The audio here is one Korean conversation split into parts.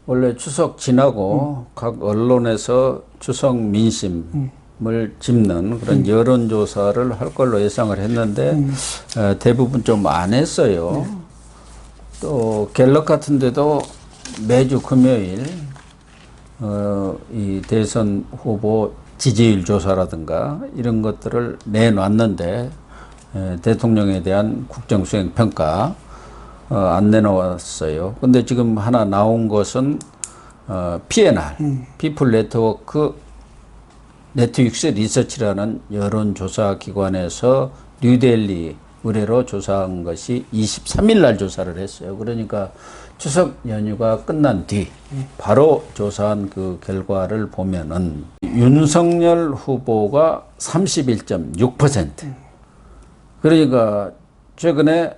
원래 추석 지나고 각 언론에서 추석 민심을 짚는 그런 여론조사를 할 걸로 예상을 했는데 대부분 좀 안 했어요. 또 갤럽 같은 데도 매주 금요일 이 대선 후보 지지율 조사라든가 이런 것들을 내놨는데 대통령에 대한 국정수행 평가 안 내놓았어요. 근데 지금 하나 나온 것은 PNR, 피플 네트워크 네트윅스 리서치라는 여론조사 기관에서 뉴델리 의뢰로 조사한 것이 23일 날 조사를 했어요. 그러니까 추석 연휴가 끝난 뒤 바로 조사한 그 결과를 보면은 윤석열 후보가 31.6%. 그러니까 최근에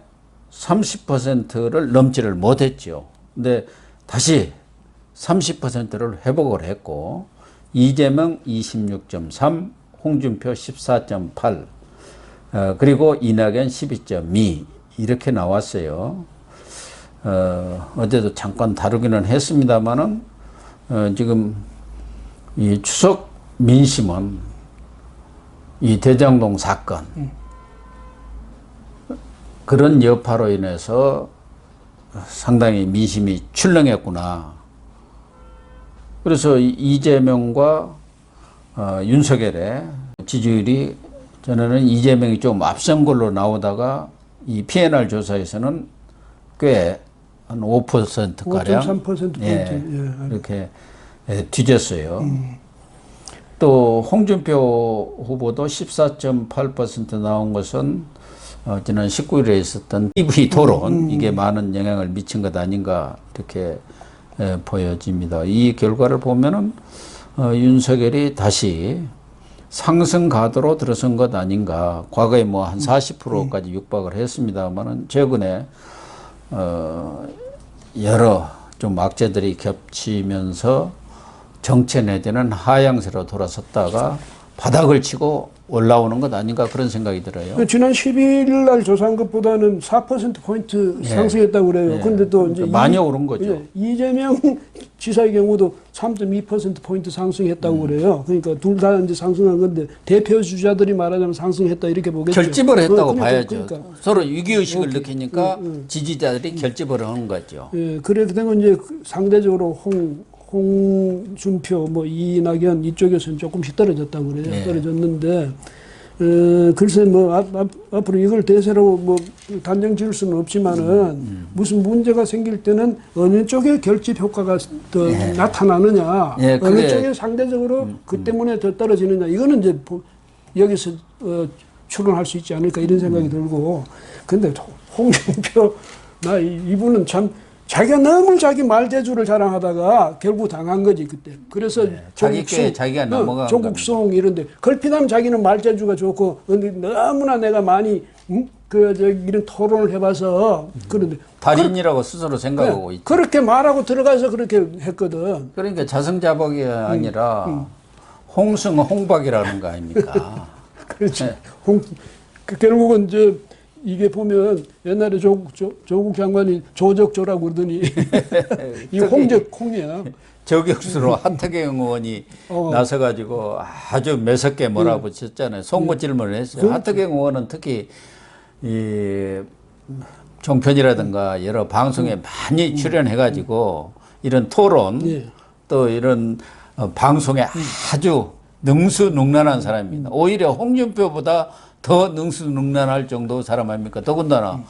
30%를 넘지를 못했죠. 근데 다시 30%를 회복을 했고 이재명 26.3, 홍준표 14.8, 그리고 이낙연 12.2 이렇게 나왔어요. 어제도 잠깐 다루기는 했습니다만은 지금 이 추석 민심은 이 대장동 사건 그런 여파로 인해서 상당히 민심이 출렁했구나. 그래서 이재명과 윤석열의 지지율이 저는 이재명이 좀 앞선 걸로 나오다가 이 PNR 조사에서는 꽤 한 5%가량 5.3% 예, 이렇게 뒤졌어요. 또 홍준표 후보도 14.8% 나온 것은 지난 19일에 있었던 TV 토론 이게 많은 영향을 미친 것 아닌가 이렇게 보여집니다. 이 결과를 보면은 윤석열이 다시 상승 가도로 들어선 것 아닌가. 과거에 뭐 한 40%까지 육박을 했습니다만은 최근에 여러 좀 악재들이 겹치면서 정체 내지는 하향세로 돌아섰다가 바닥을 치고 올라오는 것 아닌가 그런 생각이 들어요. 지난 12일 날 조사한 것보다는 4%포인트 상승했다고 그래요. 그런데 또 이제 많이 오른 거죠. 이재명 지사의 경우도 3.2%포인트 상승했다고 그래요. 그러니까 둘 다 이제 상승한 건데 대표 주자들이 말하자면 상승했다 이렇게 보겠죠. 결집을 했다고 그러니까, 봐야죠. 그러니까. 서로 위기의식을 느끼니까 지지자들이 결집을 하는 거죠. 예, 그렇게 된 건 이제 상대적으로 홍준표, 뭐 이낙연 이쪽에서는 조금씩 떨어졌다고 그래요. 네. 떨어졌는데, 글쎄 뭐 앞으로 이걸 대세로 뭐 단정 지을 수는 없지만은 무슨 문제가 생길 때는 어느 쪽에 결집 효과가 더 나타나느냐, 어느 쪽에 상대적으로 그 때문에 더 떨어지느냐, 이거는 이제 여기서 추론할 수 있지 않을까 이런 생각이 들고, 근데 홍준표 이분은 참. 자기가 너무 자기 말재주를 자랑하다가 결국 당한 거지 그때. 그래서 자기가 넘어간 조국송 이런데 걸핏하면 자기는 말재주가 좋고 근데 너무나 내가 많이 이런 토론을 해봐서 그런데 달인이라고 스스로 생각하고 있죠. 그렇게 말하고 들어가서 그렇게 했거든. 그러니까 자승자박이 아니라 홍승홍박이라는 거 아닙니까? 그렇지. 네. 결국은 이게 보면 옛날에 조국 장관이 조적조라고 그러더니 이 홍이야. 저격수로 하태경 의원이 나서가지고 아주 매섭게 몰아붙였잖아요. 송구 질문을 했어요. 하태경 의원은 특히 이 종편이라든가 여러 방송에 많이 출연해가지고 이런 토론 또 이런 방송에 아주 능수능란한 사람입니다. 오히려 홍준표보다 더 능수능란할 정도 사람 아닙니까? 더군다나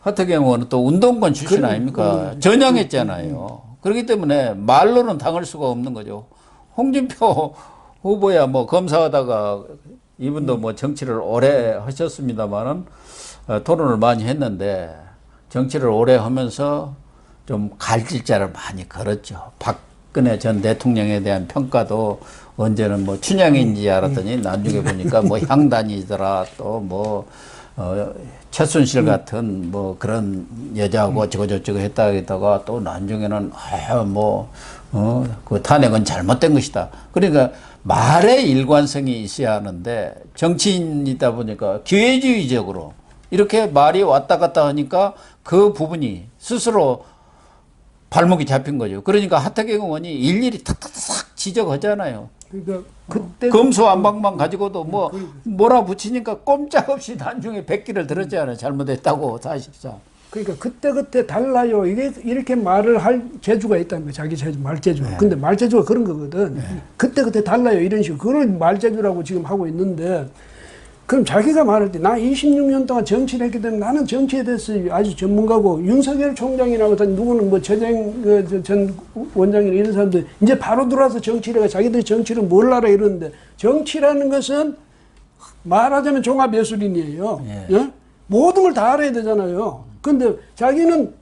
하태경 의원은 또 운동권 출신 아닙니까? 전향했잖아요. 그렇기 때문에 말로는 당할 수가 없는 거죠. 홍준표 후보야 뭐 검사하다가 이분도 뭐 정치를 오래 하셨습니다만은 토론을 많이 했는데 정치를 오래 하면서 좀 갈질자를 많이 걸었죠. 박근혜 전 대통령에 대한 평가도 언제는 뭐 춘향인지 알았더니 나중에 보니까 뭐 향단이더라 또 뭐 최순실 같은 뭐 그런 여자하고 저거저거 했다가 또 나중에는 그 탄핵은 잘못된 것이다. 그러니까 말에 일관성이 있어야 하는데 정치인이다 보니까 기회주의적으로 이렇게 말이 왔다 갔다 하니까 그 부분이 스스로 발목이 잡힌 거죠. 그러니까 하태경 의원이 일일이 탁탁탁 지적하잖아요. 그러니까 그때 검수완박만 가지고도 뭐 몰아붙이니까 꼼짝없이 나중에 백기를 들었잖아요. 잘못했다고 사실상. 그러니까 그때 달라요. 이게 이렇게 말을 할 재주가 있다는 거예요. 자기 재주, 말재주가. 네. 근데 말재주가 그런 거거든. 그때 달라요. 이런 식으로. 그걸 말재주라고 지금 하고 있는데, 그럼 자기가 말할 때, 나 26년 동안 정치를 했기 때문에 나는 정치에 대해서 아주 전문가고, 윤석열 총장이나 같은 누구는 뭐 전 원장이나 이런 사람들 이제 바로 들어와서 정치를 해. 자기들이 정치를 뭘 알아 이러는데, 정치라는 것은 말하자면 종합예술인이에요. 예. 예? 모든 걸 다 알아야 되잖아요. 근데 자기는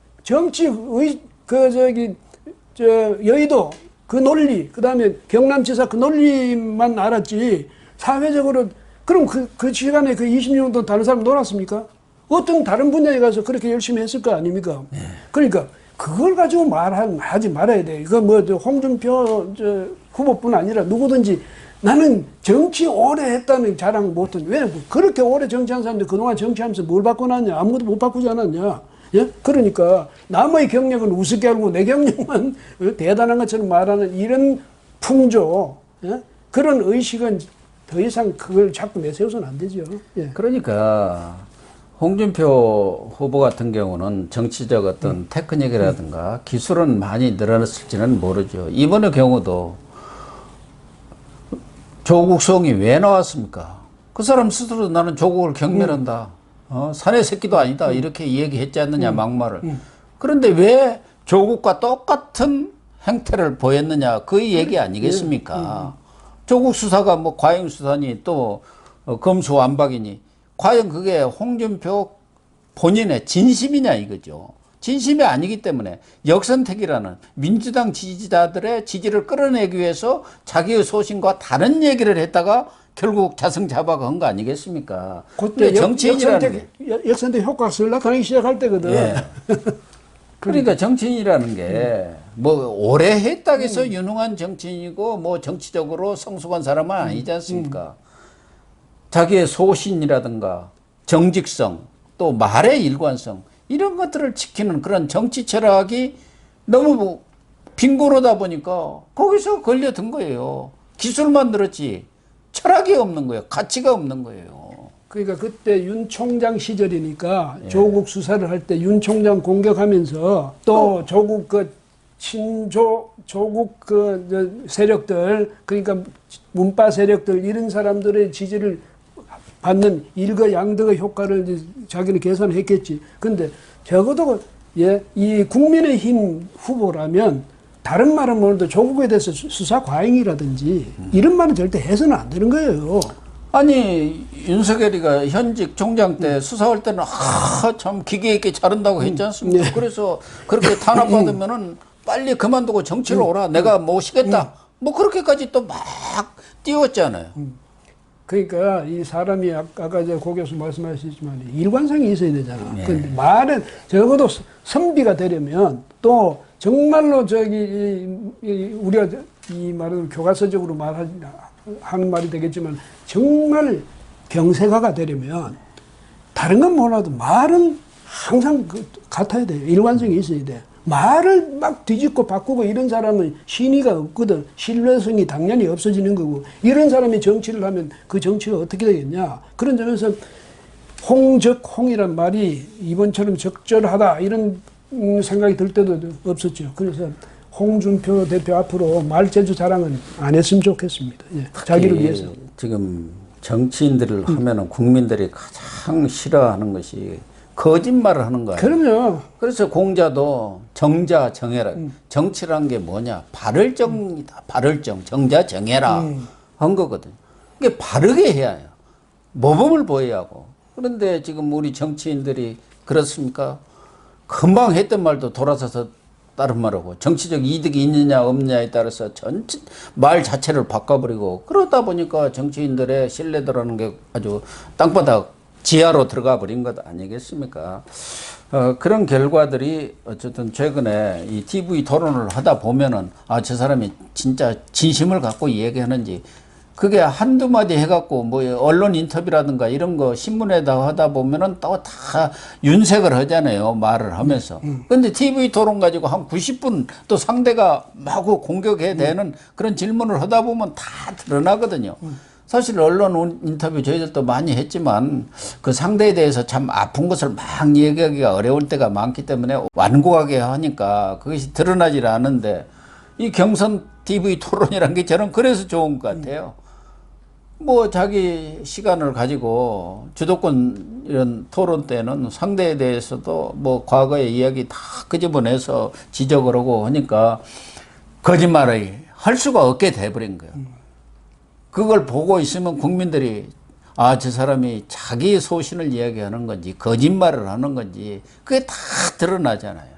여의도 그 논리, 그 다음에 경남지사 그 논리만 알았지, 사회적으로, 그럼 그 시간에 그 20년 동안 다른 사람 놀았습니까? 어떤 다른 분야에 가서 그렇게 열심히 했을 거 아닙니까? 네. 그러니까 그걸 가지고 하지 말아야 돼. 이거 뭐, 홍준표 후보뿐 아니라 누구든지 나는 정치 오래 했다는 자랑 못한, 왜 그렇게 오래 정치한 사람들 그동안 정치하면서 뭘 바꿔놨냐? 아무것도 못 바꾸지 않았냐? 예? 그러니까 남의 경력은 우습게 알고 내 경력만 대단한 것처럼 말하는 이런 풍조, 예? 그런 의식은 더 이상 그걸 자꾸 내세워서는 안 되죠. 예. 그러니까 홍준표 후보 같은 경우는 정치적 어떤 테크닉이라든가 기술은 많이 늘어났을지는 모르죠. 이번의 경우도 조국 수홍이 왜 나왔습니까? 그 사람 스스로 나는 조국을 경멸한다. 사내 새끼도 아니다. 이렇게 얘기했지 않느냐, 막말을. 그런데 왜 조국과 똑같은 행태를 보였느냐, 그 얘기 아니겠습니까? 조국 수사가 뭐 과잉 수사니 또 검수완박이니 과연 그게 홍준표 본인의 진심이냐 이거죠. 진심이 아니기 때문에 역선택이라는 민주당 지지자들의 지지를 끌어내기 위해서 자기의 소신과 다른 얘기를 했다가 결국 자승자박을 한 거 아니겠습니까? 그때 정치인이라는 게 역선택 효과가 슬 나타나기 시작할 때거든. 예. 그러니까 정치인이라는 게 뭐 오래 했다고 해서 유능한 정치인이고 뭐 정치적으로 성숙한 사람은 아니지 않습니까? 자기의 소신이라든가 정직성 또 말의 일관성 이런 것들을 지키는 그런 정치 철학이 너무 빈곤하다 보니까 거기서 걸려든 거예요. 기술만 늘었지 철학이 없는 거예요. 가치가 없는 거예요. 그러니까 그때 윤 총장 시절이니까 예. 조국 수사를 할 때 윤 총장 공격하면서 또 조국 조국 세력들, 그러니까 문파 세력들 이런 사람들의 지지를 받는 일거양득의 효과를 이제 자기는 계산했겠지. 근데 적어도 이 국민의힘 후보라면 다른 말은 모르도 조국에 대해서 수사 과잉이라든지 이런 말은 절대 해서는 안 되는 거예요. 아니 윤석열이가 현직 총장 때 수사할 때는 참 기계 있게 잘한다고 했지 않습니까? 네. 그래서 그렇게 탄압받으면은 빨리 그만두고 정치로 오라. 내가 모시겠다. 뭐 그렇게까지 또 막 띄웠잖아요. 그러니까 이 사람이 아까 고 교수 말씀하셨지만 일관성이 있어야 되잖아. 네. 근데 말은 적어도 선비가 되려면 또 정말로 우리가 이 말은 교과서적으로 하는 말이 되겠지만 정말 경세가가 되려면 다른 건 몰라도 말은 항상 같아야 돼요. 일관성이 있어야 돼. 말을 막 뒤집고 바꾸고 이런 사람은 신의가 없거든. 신뢰성이 당연히 없어지는 거고 이런 사람이 정치를 하면 그 정치가 어떻게 되겠냐. 그런 점에서 홍적홍이란 말이 이번처럼 적절하다 이런 생각이 들 때도 없었죠. 그래서 홍준표 대표 앞으로 말재주 자랑은 안 했으면 좋겠습니다. 예, 자기를 위해서. 지금 정치인들을 하면은 국민들이 가장 싫어하는 것이 거짓말을 하는 거예요. 그럼요. 그래서 공자도 정자 정해라. 정치란 게 뭐냐? 발을정이다. 발을정. 정자 정해라. 한 거거든. 이게 바르게 해야 해요. 모범을 보여야 하고. 그런데 지금 우리 정치인들이 그렇습니까? 금방 했던 말도 돌아서서 다른 말하고 정치적 이득이 있느냐 없느냐에 따라서 전체 말 자체를 바꿔버리고 그러다 보니까 정치인들의 신뢰도라는 게 아주 땅바닥 지하로 들어가 버린 것 아니겠습니까? 그런 결과들이 어쨌든 최근에 이 TV 토론을 하다 보면은 저 사람이 진짜 진심을 갖고 얘기하는지 그게 한두 마디 해갖고 뭐 언론 인터뷰라든가 이런 거 신문에다 하다 보면은 또 다 윤색을 하잖아요. 말을 하면서. 근데 TV 토론 가지고 한 90분 또 상대가 마구 공격해야 되는 그런 질문을 하다 보면 다 드러나거든요. 사실 언론 인터뷰 저희들도 많이 했지만 그 상대에 대해서 참 아픈 것을 막 얘기하기가 어려울 때가 많기 때문에 완고하게 하니까 그것이 드러나질 않은데 이 경선 TV 토론이란 게 저는 그래서 좋은 것 같아요. 뭐 자기 시간을 가지고 주도권 이런 토론 때는 상대에 대해서도 뭐 과거의 이야기 다 끄집어내서 지적을 하고 하니까 거짓말을 할 수가 없게 돼버린 거예요. 그걸 보고 있으면 국민들이 아, 저 사람이 자기 소신을 이야기하는 건지 거짓말을 하는 건지 그게 다 드러나잖아요.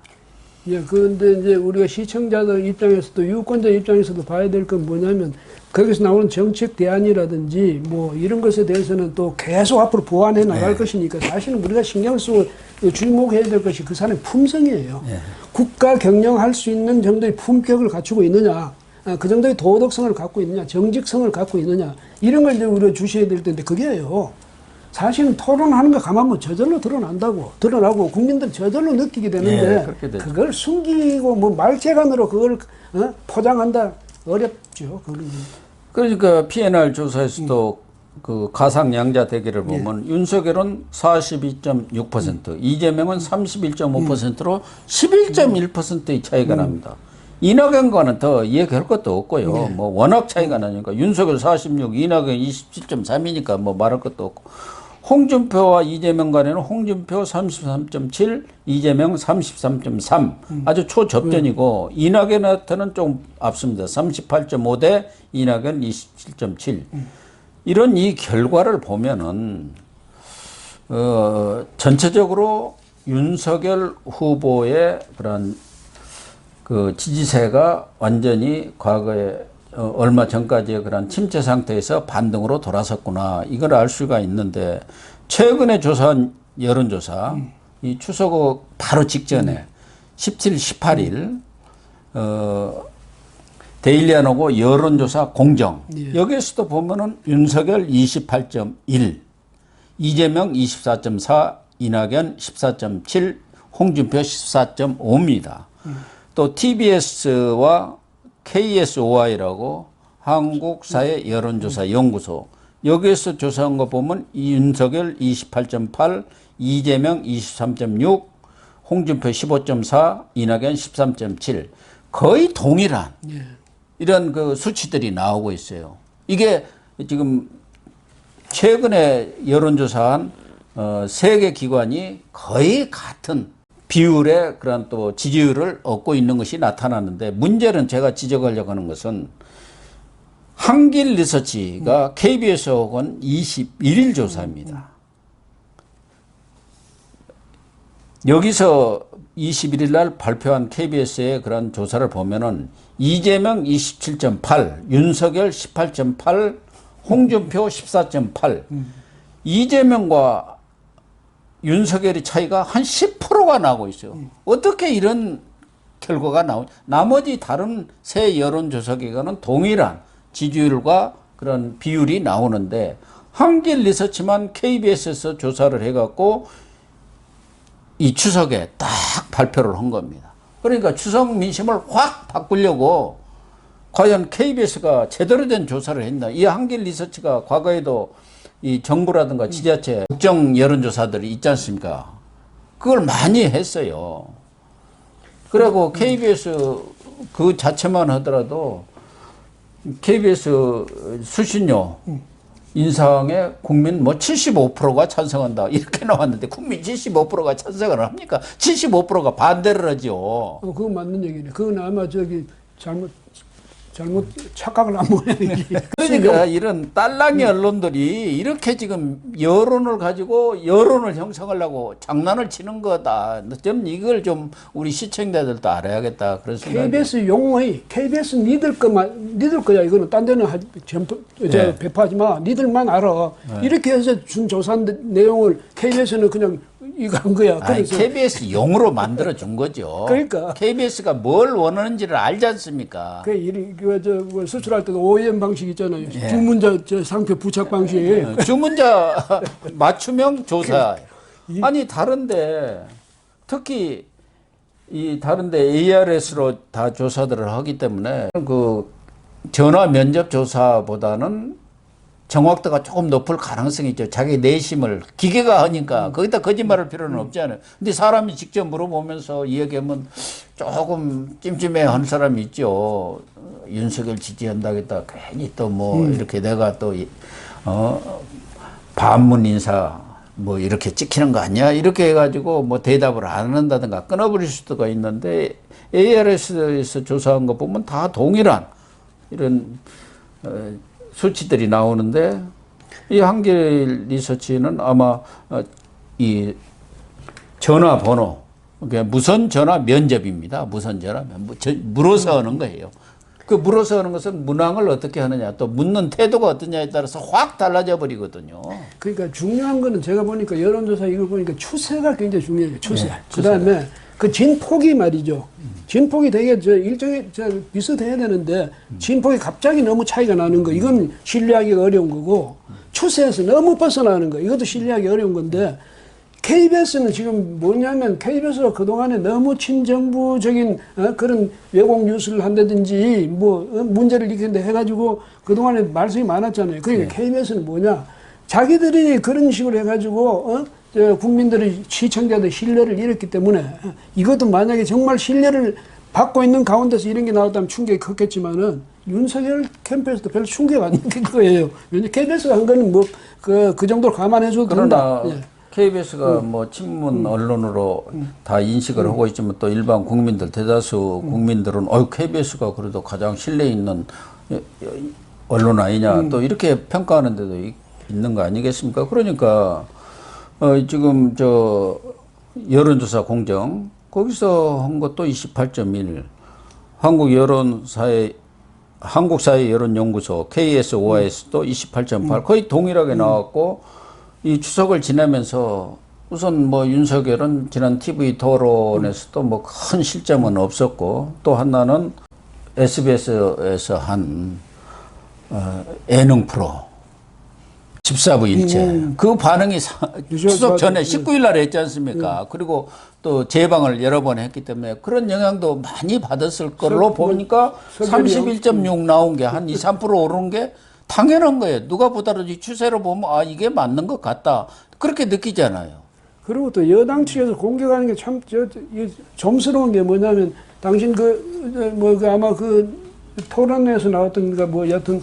예, 그런데 이제 우리가 시청자들 입장에서도 유권자 입장에서도 봐야 될 건 뭐냐면 거기서 나오는 정책 대안이라든지 뭐 이런 것에 대해서는 또 계속 앞으로 보완해 나갈 것이니까 사실은 우리가 신경 쓰고 주목해야 될 것이 그 사람의 품성이에요. 국가 경영할 수 있는 정도의 품격을 갖추고 있느냐, 그 정도의 도덕성을 갖고 있느냐, 정직성을 갖고 있느냐 이런 걸 이제 우리가 주셔야 될 텐데 그게요. 사실은 토론하는 거 가만 보면 저절로 드러나고 국민들 저절로 느끼게 되는데 그걸 숨기고 뭐 말재간으로 그걸 포장한다 어렵죠. 그건. 그러니까 PNR 조사에서도 그 가상양자 대결을 보면 윤석열은 42.6%, 이재명은 31.5%로 11.1%의 차이가 납니다. 이낙연과는 더 이야기할 것도 없고요. 뭐 워낙 차이가 나니까 윤석열 46, 이낙연 27.3이니까 뭐 말할 것도 없고. 홍준표와 이재명 간에는 홍준표 33.7, 이재명 33.3 아주 초접전이고 이낙연한테는 좀 앞섭니다. 38.5 대 이낙연 27.7. 이런 이 결과를 보면은 전체적으로 윤석열 후보의 그런 그 지지세가 완전히 과거에 얼마 전까지의 그런 침체 상태에서 반등으로 돌아섰구나 이걸 알 수가 있는데 최근에 조사한 여론조사 이 추석 바로 직전에 17, 18일 데일리안하고 여론조사 공정 여기에서도 보면은 윤석열 28.1 이재명 24.4 이낙연 14.7 홍준표 14.5입니다. 또 TBS와 KSOI라고 한국사회 여론조사 연구소 여기에서 조사한 거 보면 윤석열 28.8 이재명 23.6 홍준표 15.4 이낙연 13.7 거의 동일한 이런 그 수치들이 나오고 있어요. 이게 지금 최근에 여론조사한 세 개 기관이 거의 같은 비율의 그런 또 지지율을 얻고 있는 것이 나타나는데 문제는 제가 지적하려고 하는 것은 한길 리서치가 KBS 혹은 21일 조사입니다. 여기서 21일 날 발표한 KBS의 그런 조사를 보면은 이재명 27.8, 윤석열 18.8, 홍준표 14.8, 이재명과 윤석열의 차이가 한 10%가 나고 있어요. 어떻게 이런 결과가 나오냐. 나머지 다른 새 여론조사 기관은 동일한 지지율과 그런 비율이 나오는데 한길 리서치만 KBS에서 조사를 해갖고 이 추석에 딱 발표를 한 겁니다. 그러니까 추석 민심을 확 바꾸려고 과연 KBS가 제대로 된 조사를 했나. 이 한길 리서치가 과거에도 이 정부라든가 지자체 국정 여론조사들이 있지 않습니까? 그걸 많이 했어요. 그리고 KBS 그 자체만 하더라도 KBS 수신료 인상에 국민 뭐 75%가 찬성한다 이렇게 나왔는데 국민 75%가 찬성을 합니까? 75%가 반대를 하죠. 그건 맞는 얘기네. 그건 아마 저기 잘못 착각을 한 모양이지. 그러니까 이런 딸랑이 언론들이 이렇게 지금 여론을 가지고 여론을 형성하려고 장난을 치는 거다. 좀 이걸 좀 우리 시청자들도 알아야겠다. 그런 생각이. KBS 용어의 KBS 니들 거야. 이거는 딴 데는 배포하지 마. 니들만 알아. 이렇게 해서 준 조사 내용을 KBS는 그냥 이거 한 거야. 아니, 그래서 KBS 용으로 만들어 준 거죠. 그러니까. KBS가 뭘 원하는지를 알지 않습니까? 그 수출할 때도 OEM 방식 있잖아요. 예. 주문자 상표 부착 방식. 주문자 맞춤형 조사. 아니 다른데 특히 이 다른데 ARS로 다 조사들을 하기 때문에 그 전화 면접 조사보다는 정확도가 조금 높을 가능성이 있죠. 자기 내심을 기계가 하니까 거기다 거짓말할 필요는 없잖아요. 근데 사람이 직접 물어보면서 이야기하면 조금 찜찜해하는 사람이 있죠. 윤석열 지지한다겠다. 괜히 또 뭐 이렇게 내가 또 반문 인사 뭐 이렇게 찍히는 거 아니야? 이렇게 해가지고 뭐 대답을 안 한다든가 끊어버릴 수도 있는데 ARS에서 조사한 거 보면 다 동일한 이런 수치들이 나오는데 이 한길 리서치는 아마 이 전화번호, 그러니까 무선 전화 면접입니다. 무선 전화 물어서 하는 거예요. 그 물어서 하는 것은 문항을 어떻게 하느냐, 또 묻는 태도가 어떠냐에 따라서 확 달라져 버리거든요. 그러니까 중요한 거는 제가 보니까 여론조사 이걸 보니까 추세가 굉장히 중요해요. 추세. 그다음에 그 진폭이 말이죠. 진폭이 되게 일종의 비슷해야 되는데 진폭이 갑자기 너무 차이가 나는 거, 이건 신뢰하기가 어려운 거고, 추세에서 너무 벗어나는 거, 이것도 신뢰하기 어려운 건데, KBS는 지금 뭐냐면 KBS가 그동안에 너무 친정부적인 그런 왜곡 뉴스를 한다든지 문제를 일으키는데 해가지고 그동안에 말씀이 많았잖아요. 그러니까 KBS는 뭐냐, 자기들이 그런 식으로 해가지고 국민들의 시청자들 신뢰를 잃었기 때문에, 이것도 만약에 정말 신뢰를 받고 있는 가운데서 이런 게 나왔다면 충격이 컸겠지만은 윤석열 캠프에서도 별로 충격 안 느낄 거예요. 왜냐면 KBS가 한 거는 그 정도로 감안해줘도 된다. 예. KBS가 뭐 친문 언론으로 다 인식을 하고 있지만 또 일반 국민들, 대다수 국민들은 KBS가 그래도 가장 신뢰 있는 언론 아니냐 또 이렇게 평가하는 데도 있는 거 아니겠습니까? 그러니까 지금 여론조사 공정 거기서 한 것도 28.1, 한국사회여론연구소 KSOIS도 28.8 거의 동일하게 나왔고, 이 추석을 지나면서 우선 뭐 윤석열은 지난 TV 토론에서도 뭐 큰 실점은 없었고, 또 하나는 SBS에서 한 예능 프로 14부 일체 그 반응이 추석 전에 19일 날에 했지 않습니까? 그리고 또 재방을 여러 번 했기 때문에 그런 영향도 많이 받았을 걸로 보니까 31.6 나온 게 한 2, 3% 오른 게 당연한 거예요. 누가 보더라도 이 추세로 보면 이게 맞는 것 같다, 그렇게 느끼잖아요. 그리고 또 여당 측에서 공격하는 게 참 점스러운 게 뭐냐면, 당신 아마 토론회에서 나왔던 여튼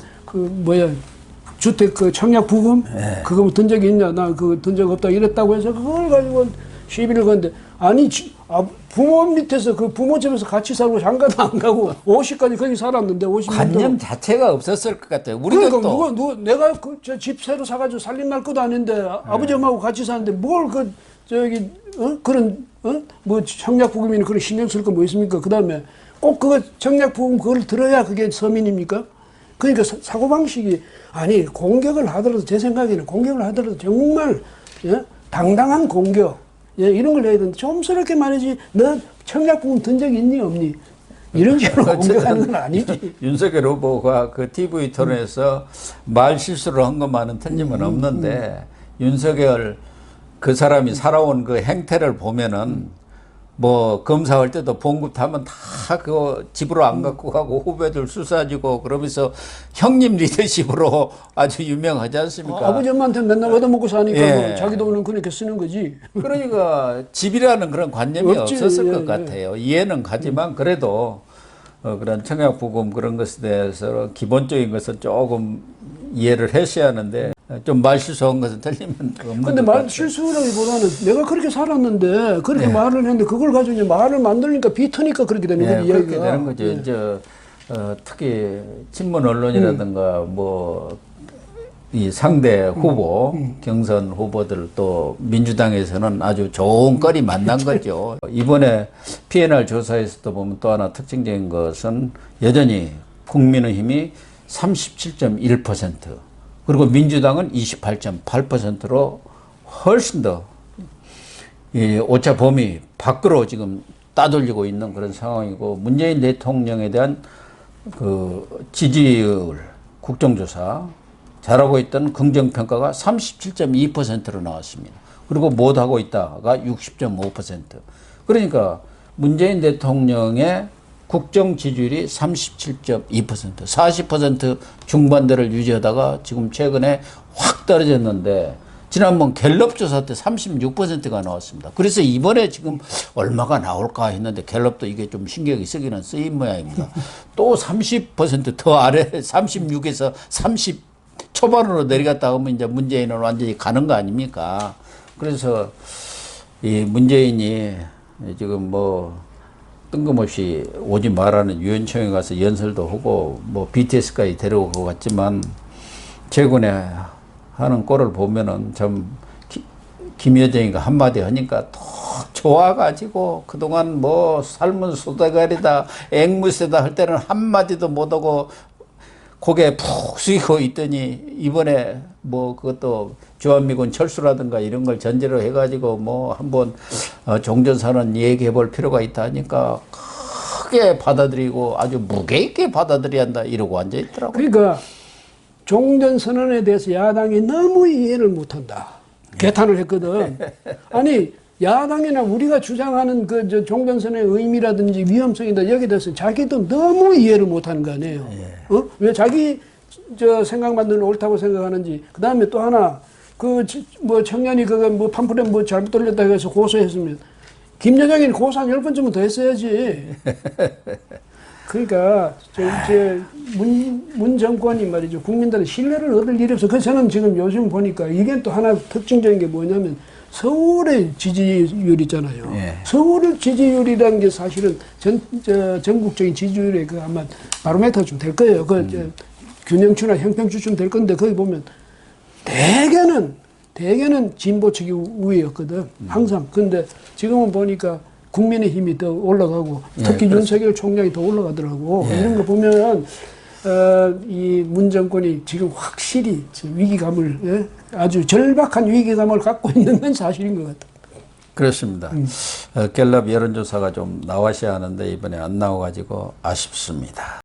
주택 청약 부금 그거 든 적이 있냐, 나 그거 든 적 없다 이랬다고 해서 그걸 가지고 시비를 거는데, 아니 부모 밑에서 그 부모 집에서 같이 살고 장가도 안 가고 50까지 거기 살았는데 50년 관념 자체가 없었을 것 같아요. 우리도 그러니까 누가 내가 집 새로 사가지고 살림 날 것도 아닌데 아버지 엄마하고 같이 사는데 뭘 그런 청약 부금이나 그런 신경 쓸 거 뭐 있습니까? 그다음에 꼭 그거 청약 부금 그걸 들어야 그게 서민입니까? 그러니까 사고방식이, 아니 공격을 하더라도, 제 생각에는 공격을 하더라도 정말 당당한 공격, 이런 걸 해야 되는데 좀스럽게 말이지, 너 청약부금 든 적 있니 없니, 이런 식으로 공격하는 건 아니지. 윤석열 후보가 그 TV 토론에서 말 실수를 한 것만은 틀림은 없는데, 윤석열 그 사람이 살아온 그 행태를 보면은 뭐 검사할 때도 봉급 타면 다 그거 집으로 안 갖고 가고 후배들 수사지고 그러면서 형님 리더십으로 아주 유명하지 않습니까? 아버지 엄마한테 맨날 얻어먹고 사니까 자기 돈은 그렇게 쓰는 거지. 그러니까 집이라는 그런 관념이 없었을 것 같아요. 이해는 가지만 그래도 그런 청약부금 그런 것에 대해서 기본적인 것은 조금 이해를 했어야 하는데, 좀 말실수한 것은 틀리면 없는. 근데 말실수라기보다는 내가 그렇게 살았는데 그렇게 말을 했는데 그걸 가지고 이제 말을 만들니까 비트니까 그렇게 되는 거지. 그렇게 되는 거죠. 이제 특히 친문 언론이라든가 이 상대 후보, 경선 후보들 또 민주당에서는 아주 좋은 거리 만난 거죠. 이번에 PNR 조사에서도 보면 또 하나 특징적인 것은 여전히 국민의힘이 37.1%, 그리고 민주당은 28.8%로 훨씬 더 이 오차 범위 밖으로 지금 따돌리고 있는 그런 상황이고 문재인 대통령에 대한 그 지지율 국정조사 잘하고 있던 긍정평가가 37.2%로 나왔습니다. 그리고 못하고 있다가 60.5%. 그러니까 문재인 대통령의 국정 지지율이 37.2%, 40% 중반대를 유지하다가 지금 최근에 확 떨어졌는데 지난번 갤럽 조사 때 36%가 나왔습니다. 그래서 이번에 지금 얼마가 나올까 했는데 갤럽도 이게 좀 신경이 쓰기는 쓰인 모양입니다. 또 30%더 아래 36에서 30 초반으로 내려갔다 하면 이제 문재인은 완전히 가는 거 아닙니까? 그래서 이 문재인이 지금 뭐 뜬금없이 오지 말라는 유엔청에 가서 연설도 하고 뭐 BTS까지 데려오고 갔지만 최근에 하는 꼴을 보면은 참 김여정이가 한마디 하니까 더 좋아가지고 그동안 뭐 삶은 소대가리다 앵무새다 할 때는 한마디도 못하고 고개 푹 숙이고 있더니 이번에 뭐 그것도 주한미군 철수라든가 이런 걸 전제로 해가지고 뭐 한번 종전선언 얘기해 볼 필요가 있다 하니까 크게 받아들이고 아주 무게 있게 받아들여야 한다 이러고 앉아 있더라고요. 그러니까 종전선언에 대해서 야당이 너무 이해를 못한다. 개탄을 했거든. 아니 야당이나 우리가 주장하는 그 종전선언의 의미라든지 위험성이다 여기에 대해서 자기도 너무 이해를 못하는 거 아니에요. 예. 어? 왜 자기 생각만 늘 옳다고 생각하는지. 그 다음에 또 하나 그 뭐 청년이 그거 뭐 팜플렛 뭐 잘못 돌렸다 해서 고소했으면 김여정이 고소 한 10번쯤은 더 했어야지. 그러니까 문 정권이 말이죠. 국민들의 신뢰를 얻을 일이 없어. 그래서 저는 지금 요즘 보니까 이게 또 하나 특징적인 게 뭐냐면 서울의 지지율 있잖아요. 예. 서울의 지지율이라는 게 사실은 전국적인 지지율의 그 아마 바로메터 좀 될 거예요. 균형추나 형평추쯤 될 건데 거기 보면 대개는 진보 측이 우위였거든. 항상. 근데 지금은 보니까 국민의힘이 더 올라가고 특히 윤석열 총장이 더 올라가더라고. 이런 거 보면 이 문정권이 지금 확실히 위기감을 아주 절박한 위기감을 갖고 있는 건 사실인 것 같아요. 그렇습니다. 갤럽 여론조사가 좀 나와셔야 하는데 이번에 안 나와가지고 아쉽습니다.